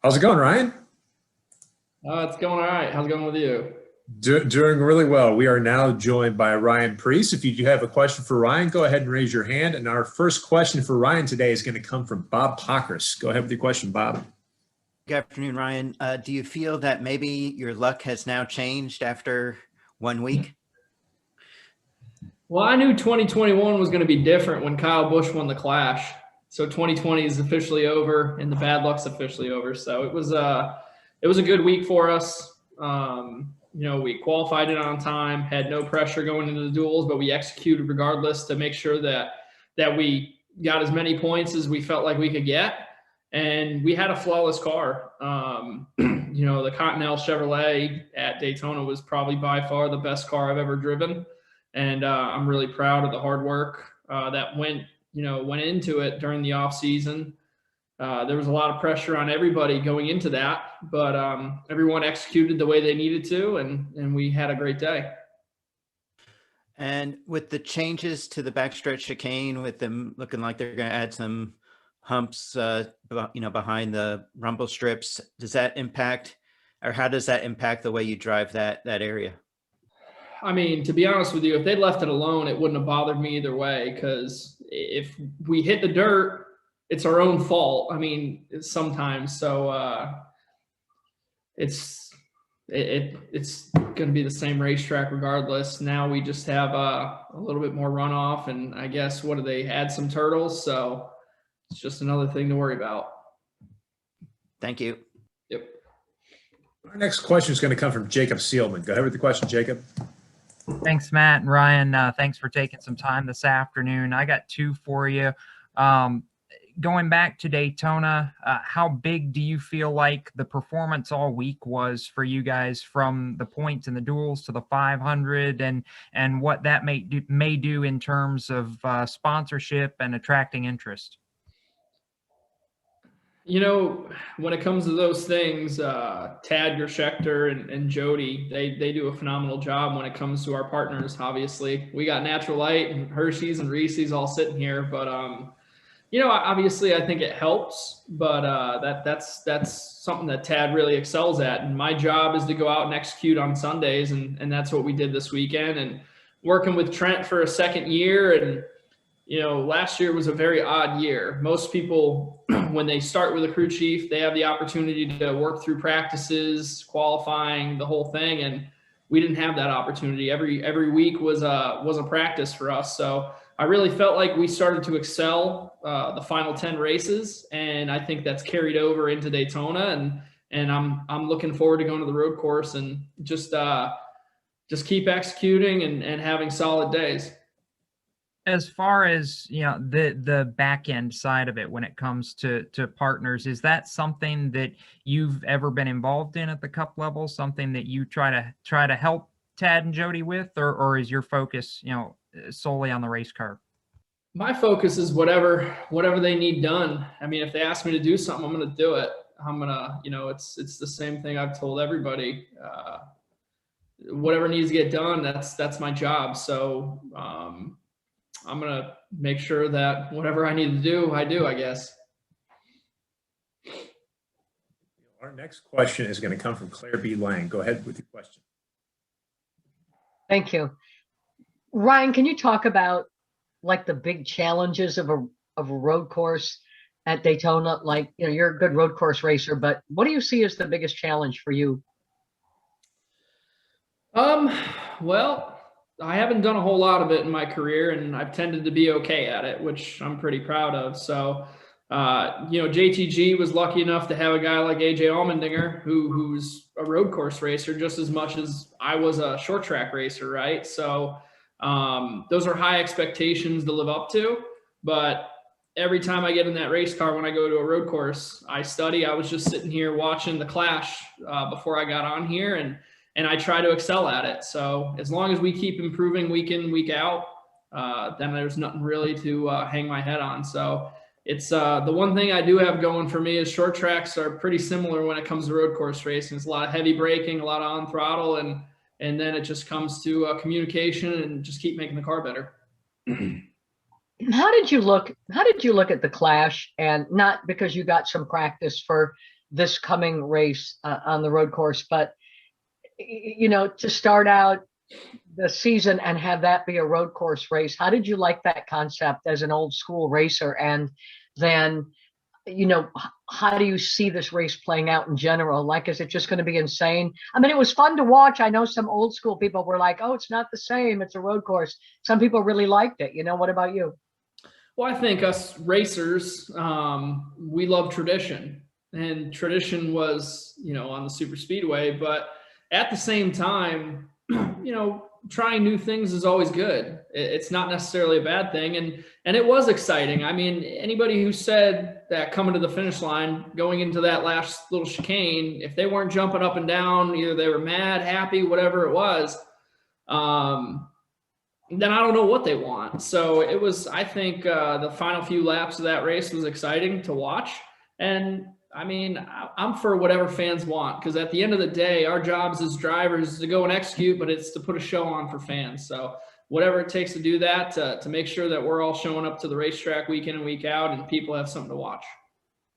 How's it going, Ryan? It's going all right. How's it going with you? Doing really well. We are now joined by Ryan Preece. If you do have a question for Ryan, go ahead and raise your hand. And our first question for Ryan today is going to come from Bob Pockers. Go ahead with your question, Bob. Good afternoon, Ryan. Do you feel that maybe your luck has now changed after 1 week? Well, I knew 2021 was going to be different when Kyle Busch won the Clash. So 2020 is officially over, and the bad luck's officially over. So it was a good week for us. We qualified it on time, had no pressure going into the duels, but we executed regardless to make sure that we got as many points as we felt like we could get. And we had a flawless car. The Continental Chevrolet at Daytona was probably by far the best car I've ever driven. And I'm really proud of the hard work that went into it during the off season. There was a lot of pressure on everybody going into that, but everyone executed the way they needed to, and we had a great day. And with the changes to the backstretch chicane, with them looking like they're going to add some humps, behind the rumble strips, does that impact, or how does that impact the way you drive that area? I mean, to be honest with you, if they'd left it alone, it wouldn't have bothered me either way, because if we hit the dirt, it's our own fault. I mean, sometimes. So it's going to be the same racetrack regardless. Now we just have a little bit more runoff, and I guess, what do they add some turtles? So it's just another thing to worry about. Thank you. Yep. Our next question is going to come from Jacob Seelman. Go ahead with the question, Jacob. Thanks, Matt and Ryan. Thanks for taking some time this afternoon. I got two for you. Going back to Daytona, how big do you feel like the performance all week was for you guys, from the points and the duels to the 500, and what that may do in terms of sponsorship and attracting interest? When it comes to those things, Tad Gerschechter and Jody, they do a phenomenal job when it comes to our partners. Obviously, we got Natural Light and Hershey's and Reese's all sitting here, but obviously I think it helps, but that's something that Tad really excels at. And my job is to go out and execute on Sundays, and that's what we did this weekend. And working with Trent for a second year, and last year was a very odd year. Most people, when they start with a crew chief, they have the opportunity to work through practices, qualifying, the whole thing, and we didn't have that opportunity. Every week was a practice for us. So I really felt like we started to excel the final 10 races, and I think that's carried over into Daytona. And I'm looking forward to going to the road course and just keep executing and having solid days. As far as the back end side of it, when it comes to partners, is that something that you've ever been involved in at the Cup level? Something that you try to help Tad and Jody with, or is your focus solely on the race car? My focus is whatever they need done. I mean, if they ask me to do something, I'm going to do it. I'm going to, it's the same thing I've told everybody. Whatever needs to get done, that's my job. So I'm going to make sure that whatever I need to do, I do, I guess. Our next question is going to come from Claire B. Lang. Go ahead with your question. Thank you. Ryan, can you talk about like the big challenges of a road course at Daytona? Like, you're a good road course racer, but what do you see as the biggest challenge for you? Well, I haven't done a whole lot of it in my career, and I've tended to be okay at it, which I'm pretty proud of. So, JTG was lucky enough to have a guy like AJ Allmendinger, who's a road course racer just as much as I was a short track racer, right? So those are high expectations to live up to. But every time I get in that race car, when I go to a road course, I study. I was just sitting here watching the Clash before I got on here, and I try to excel at it. So as long as we keep improving week in, week out, then there's nothing really to hang my head on. So it's the one thing I do have going for me is short tracks are pretty similar when it comes to road course racing. It's a lot of heavy braking, a lot of on throttle, and then it just comes to communication and just keep making the car better. How did you look at the Clash, and not because you got some practice for this coming race on the road course. But to start out the season and have that be a road course race, how did you like that concept as an old school racer? And then, how do you see this race playing out in general? Like, is it just going to be insane? I mean, it was fun to watch. I know some old school people were like, oh, it's not the same. It's a road course. Some people really liked it. What about you? Well, I think us racers, we love tradition, and tradition was, on the super speedway, but at the same time, trying new things is always good. It's not necessarily a bad thing. And it was exciting. I mean, anybody who said that coming to the finish line, going into that last little chicane, if they weren't jumping up and down, either they were mad, happy, whatever it was, then I don't know what they want. So it was, I think the final few laps of that race was exciting to watch. And I mean, I'm for whatever fans want, because at the end of the day, our jobs as drivers is to go and execute, but it's to put a show on for fans. So whatever it takes to do that, to make sure that we're all showing up to the racetrack week in and week out and people have something to watch.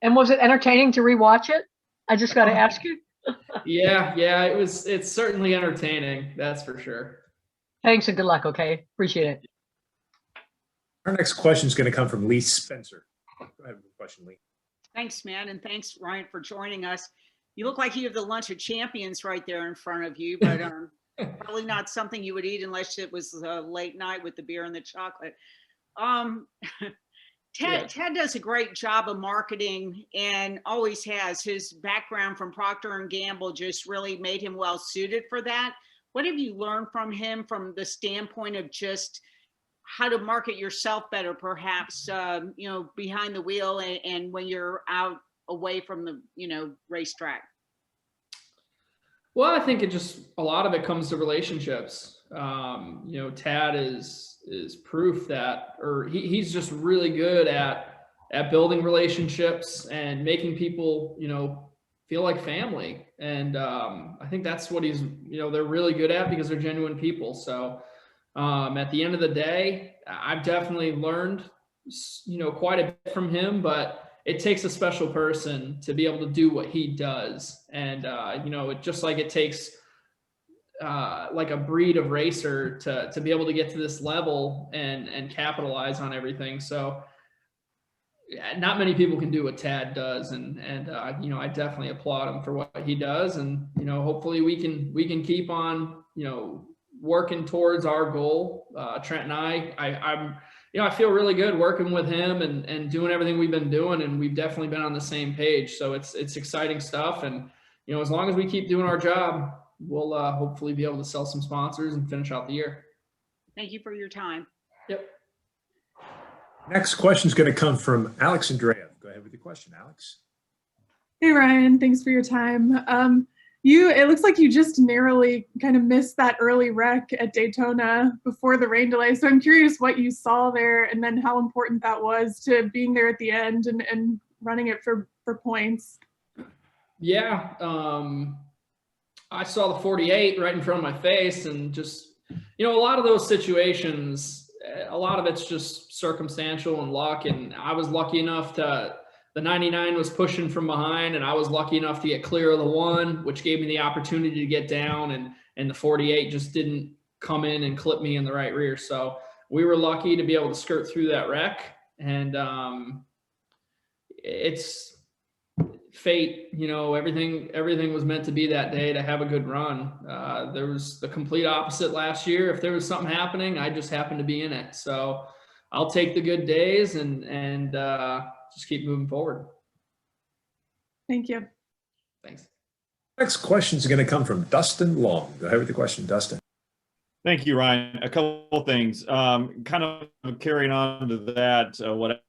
And was it entertaining to rewatch it? I just got to ask you. Yeah, it's certainly entertaining. That's for sure. Thanks and good luck. Okay. Appreciate it. Our next question is going to come from Lee Spencer. Go ahead with the question, Lee. Thanks, man. And thanks, Ryan, for joining us. You look like you have the lunch of champions right there in front of you, but probably not something you would eat unless it was a late night with the beer and the chocolate. Ted does a great job of marketing and always has. His background from Procter & Gamble just really made him well suited for that. What have you learned from him from the standpoint of just how to market yourself better, perhaps, behind the wheel and when you're out away from the, racetrack? Well, I think a lot of it comes to relationships. Tad is proof that, or he's just really good at building relationships and making people, feel like family. And I think that's what they're really good at, because they're genuine people. So at the end of the day, I've definitely learned, quite a bit from him, but it takes a special person to be able to do what he does. And, it just like it takes like a breed of racer to be able to get to this level and capitalize on everything. So not many people can do what Tad does. And I definitely applaud him for what he does. And, hopefully we can keep on, working towards our goal. Trent and I feel really good working with him and doing everything we've been doing, and we've definitely been on the same page. So it's exciting stuff. And, as long as we keep doing our job, we'll hopefully be able to sell some sponsors and finish out the year. Thank you for your time. Yep. Next question is going to come from Alex Andreev. Go ahead with your question, Alex. Hey, Ryan, thanks for your time. It looks like you just narrowly kind of missed that early wreck at Daytona before the rain delay. So I'm curious what you saw there and then how important that was to being there at the end and running it for points. Yeah. I saw the 48 right in front of my face, and just, a lot of those situations, a lot of it's just circumstantial and luck. And I was lucky enough the 99 was pushing from behind, and I was lucky enough to get clear of the 1, which gave me the opportunity to get down, and the 48 just didn't come in and clip me in the right rear. So we were lucky to be able to skirt through that wreck. And it's fate, everything was meant to be that day to have a good run. There was the complete opposite last year. If there was something happening, I just happened to be in it. So I'll take the good days and just keep moving forward. Thank you. Thanks. Next question is going to come from Dustin Long. Go ahead with the question, Dustin. Thank you, Ryan. A couple of things. Kind of carrying on to that, what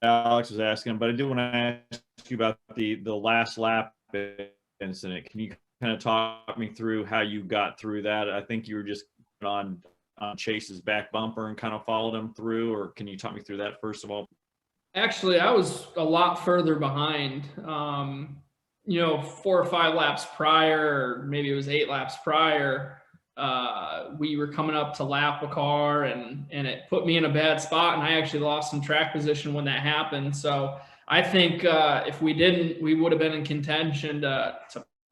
Alex was asking, but I do want to ask you about the last lap incident. Can you kind of talk me through how you got through that? I think you were just on Chase's back bumper and kind of followed him through, or can you talk me through that first of all? Actually, I was a lot further behind. 4 or 5 laps prior, or maybe it was 8 laps prior, we were coming up to lap a car, and it put me in a bad spot, and I actually lost some track position when that happened. So I think if we didn't, we would have been in contention to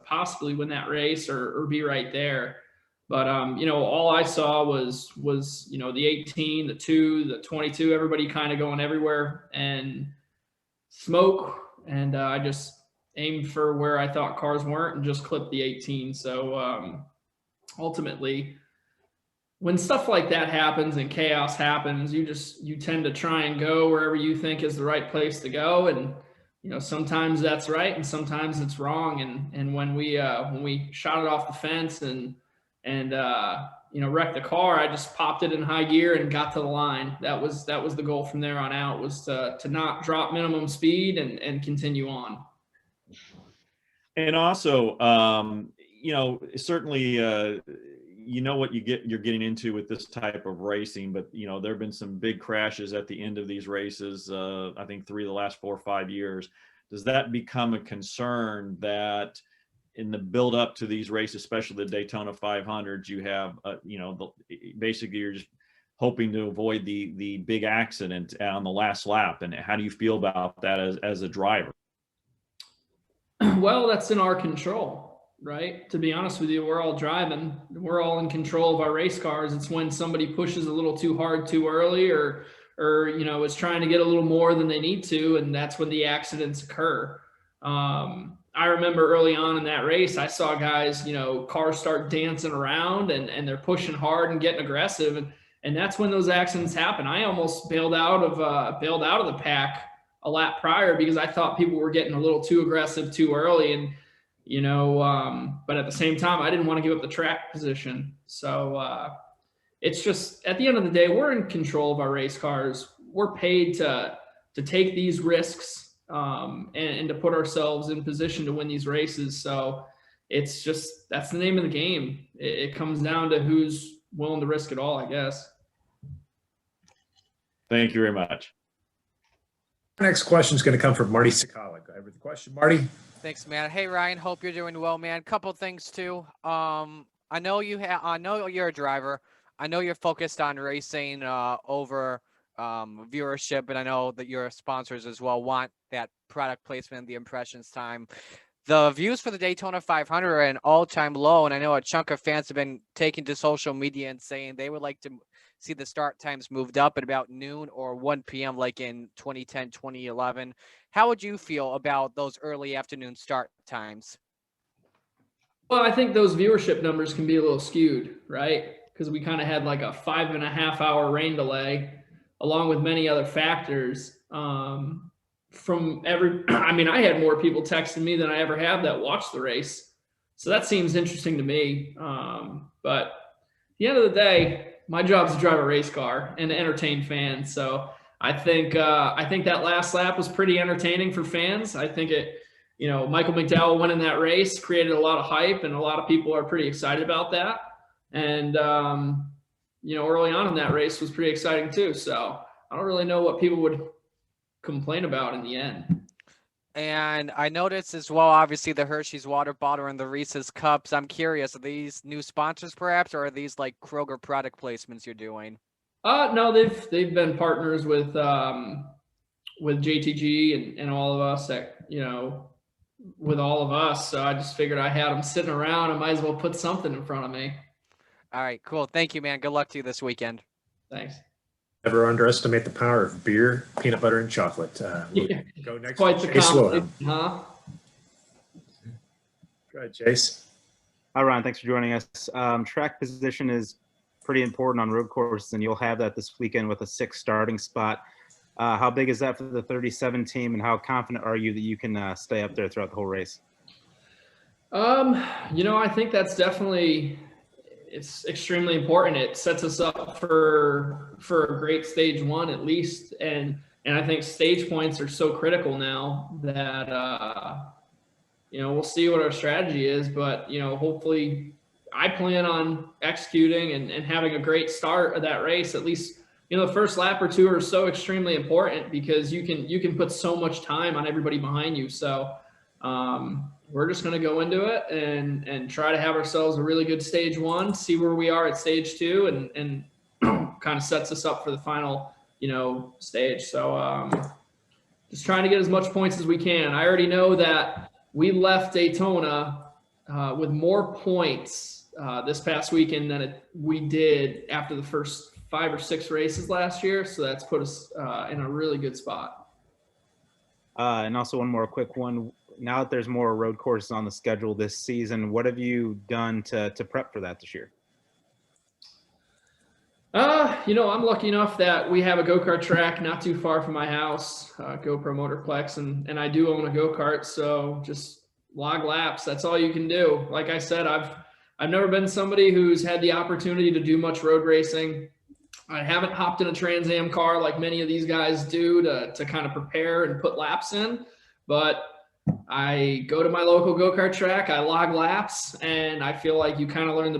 possibly win that race or be right there. But all I saw was the 18, the 2, the 22, everybody kind of going everywhere and smoke, and I just aimed for where I thought cars weren't and just clipped the 18. So ultimately, when stuff like that happens and chaos happens, you tend to try and go wherever you think is the right place to go, and sometimes that's right and sometimes it's wrong. And when we shot it off the fence and wrecked the car, I just popped it in high gear and got to the line. That was the goal from there on out, was to not drop minimum speed and continue on. And also, certainly, what you're getting into with this type of racing, but there have been some big crashes at the end of these races. I think 3 of the last 4 or 5 years. Does that become a concern that in the build up to these races, especially the Daytona 500s, you have, basically you're just hoping to avoid the big accident on the last lap? And how do you feel about that as a driver? Well, that's in our control, right? To be honest with you, we're all driving. We're all in control of our race cars. It's when somebody pushes a little too hard too early or is trying to get a little more than they need to, and that's when the accidents occur. I remember early on in that race, I saw guys, cars start dancing around and they're pushing hard and getting aggressive. And that's when those accidents happen. I almost bailed out of the pack a lap prior because I thought people were getting a little too aggressive too early. And, but at the same time, I didn't want to give up the track position. So it's just, at the end of the day, we're in control of our race cars. We're paid to take these risks and to put ourselves in position to win these races. So it's just, that's the name of the game. It comes down to who's willing to risk it all, I guess. Thank you very much. Our next question is going to come from Marty Sakala. Go ahead with the question, Marty. Thanks, man. Hey, Ryan. Hope you're doing well, man. Couple things too. I know you're a driver. I know you're focused on racing over viewership, and I know that your sponsors as well want that product placement, the impressions time. The views for the Daytona 500 are an all-time low, and I know a chunk of fans have been taking to social media and saying they would like to see the start times moved up at about noon or 1 p.m. like in 2010, 2011. How would you feel about those early afternoon start times? Well, I think those viewership numbers can be a little skewed, right? Because we kind of had like a 5.5-hour rain delay, along with many other factors. I had more people texting me than I ever have that watched the race. So that seems interesting to me. But at the end of the day, my job is to drive a race car and to entertain fans. So I think that last lap was pretty entertaining for fans. I think Michael McDowell winning that race created a lot of hype, and a lot of people are pretty excited about that. And, early on in that race was pretty exciting too. So I don't really know what people would complain about in the end. And I noticed as well, obviously, the Hershey's water bottle and the Reese's cups. I'm curious, are these new sponsors perhaps, or are these like Kroger product placements you're doing? No, they've been partners with JTG and all of us with all of us. So I just figured I had them sitting around. I might as well put something in front of me. All right, cool. Thank you, man. Good luck to you this weekend. Thanks. Never underestimate the power of beer, peanut butter, and chocolate. We'll go next. Quite the combination, huh? Go ahead, Chase. Hi, Ryan. Thanks for joining us. Track position is pretty important on road courses, and you'll have that this weekend with a 6th starting spot. How big is that for the 37 team, and how confident are you that you can stay up there throughout the whole race? I think that's definitely, it's extremely important. It sets us up for a great stage 1 at least. And I think stage points are so critical now that, we'll see what our strategy is, but, hopefully I plan on executing and having a great start of that race. At least, the first lap or two are so extremely important because you can put so much time on everybody behind you. So, we're just going to go into it and try to have ourselves a really good stage 1, see where we are at stage 2, and kind of sets us up for the final, stage. So just trying to get as much points as we can. I already know that we left Daytona with more points this past weekend than we did after the first 5 or 6 races last year. So that's put us in a really good spot. And also one more quick one. Now that there's more road courses on the schedule this season, what have you done to prep for that this year? I'm lucky enough that we have a go-kart track not too far from my house, GoPro Motorplex, and I do own a go-kart, so just log laps. That's all you can do. Like I said, I've never been somebody who's had the opportunity to do much road racing. I haven't hopped in a Trans Am car like many of these guys do to kind of prepare and put laps in, but I go to my local go-kart track, I log laps, and I feel like you kind of learn the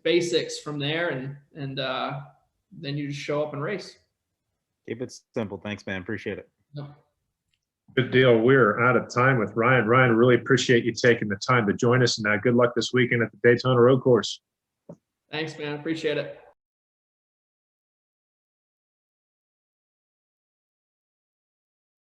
basics from there, and then you just show up and race. Keep it simple. Thanks, man. Appreciate it. No. Good deal. We're out of time with Ryan. Ryan, really appreciate you taking the time to join us, and good luck this weekend at the Daytona Road Course. Thanks, man. Appreciate it.